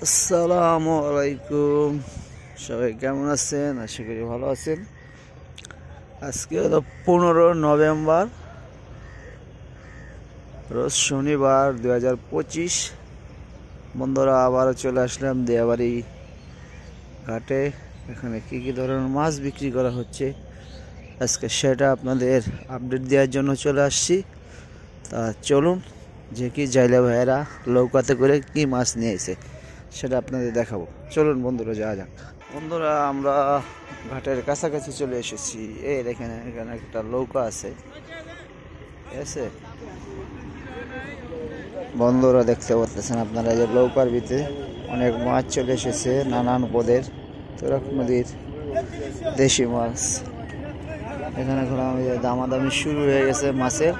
আসসালামু আলাইকুম, সবাই কেমন আছেন? আশা করি ভালো আছেন। আজকে হলো 15 নভেম্বর, রোজ শনিবার 2025। বন্ধুরা, আবারও চলে আসলাম দিয়াবাড়ি ঘাটে। এখানে কী কী ধরনের মাছ বিক্রি করা হচ্ছে আজকে সেটা আপনাদের আপডেট দেওয়ার জন্য চলে আসছি। তা চলুন, যে কি জাইলা ভাইয়েরা নৌকাতে করে কি মাছ নিয়ে এসে সেটা আপনাদের দেখাবো। চলুন বন্ধুরা, যাওয়া যাক। বন্ধুরা, আমরা ঘাটের কাছাকাছি চলে এসেছি। এই দেখেন, এখানে একটা নৌকা আছে, ঠিক আছে বন্ধুরা, দেখতে পাচ্ছেন আপনারা যে নৌকার ভিতরে অনেক মাছ চলে এসেছে, নানান পদের তুরাগ নদীর দেশি মাছ। এখানে দামাদামি শুরু হয়ে গেছে মাছের,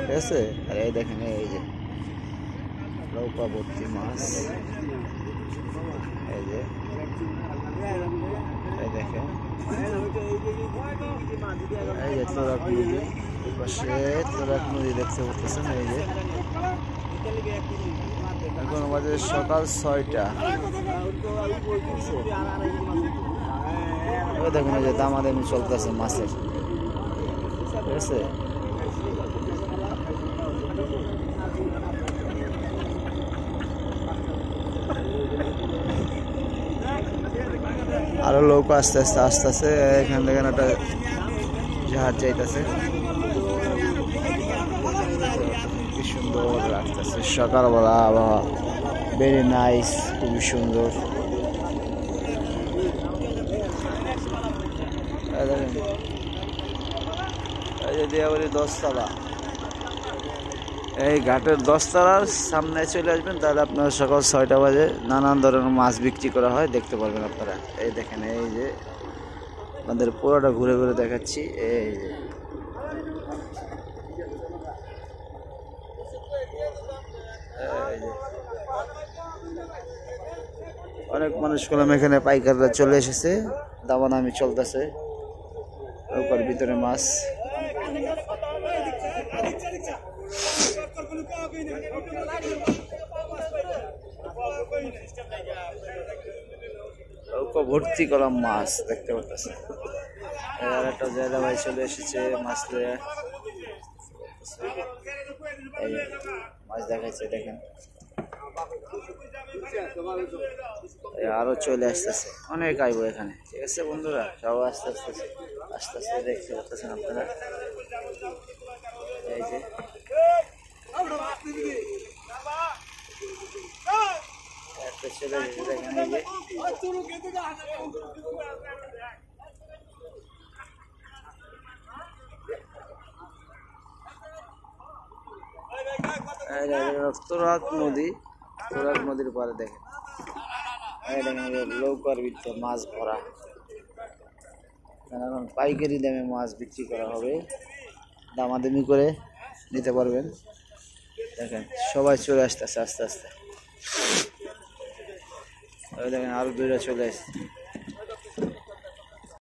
ঠিক আছে। আর এই দেখেন, এই যে নৌকা ভর্তি মাছ, এই যে এই দেখেন, এই যে তুরাগ নদী, পাশে তুরাগ নদী দেখতে পাচ্ছেন। এই যে এখন বাজে সকাল 6টা। দেখুন, এই যে দামাদামি চলতেছে মাছের, ঠিক আছে। আরো লোক আস্তে আস্তে আসতেছে। এখান থেকে একটা জাহাজ যাইতেছে, কি সুন্দর লাগতেছে সকালবেলা আবহাওয়া, ভেরি নাইস, খুবই সুন্দর। এই যে দিয়াবাড়ি 10তলা, এই ঘাটের 10তলার সামনে চলে আসবেন, তাহলে আপনার সকাল 6টা বাজে নানান ধরনের মাছ বিক্রি করা হয়, দেখতে পারবেন আপনারা। এই দেখেন, এই যে আমাদের পুরোটা ঘুরে ঘুরে দেখাচ্ছি। এই যে অনেক মানুষ কলম, এখানে পাইকাররা চলে এসেছে, দামাদামি চলতেছে নৌকার ভিতরে মাছ। নৌকা ভর্তি করা মাছ দেখতে পাচ্ছেন। আর একটা জায়গা ভাই চলে এসেছে মাছ ধরে, মাছ দেখাচ্ছে, দেখেন আরো চলে আসতেছে, অনেক আইবো এখানে, ঠিক আছে বন্ধুরা, সব আস্তে আস্তে আস্তে আস্তে দেখতে পাচ্ছেন আপনারা। এই যে একটা চলে এসেছে, দেখেন, এই যে তুরাগ নদী, তুরাগ নদীর পারে দেখেন, এই দেখেন নৌকার ভিতরে মাছ ভরা। এখন পাইকারি দামে মাছ বিক্রি করা হবে, দামাদামি করে নিতে পারবেন। দেখেন সবাই চলে আসতেছে আস্তে আস্তে। দেখেন আরো দূরে চলে আসছে।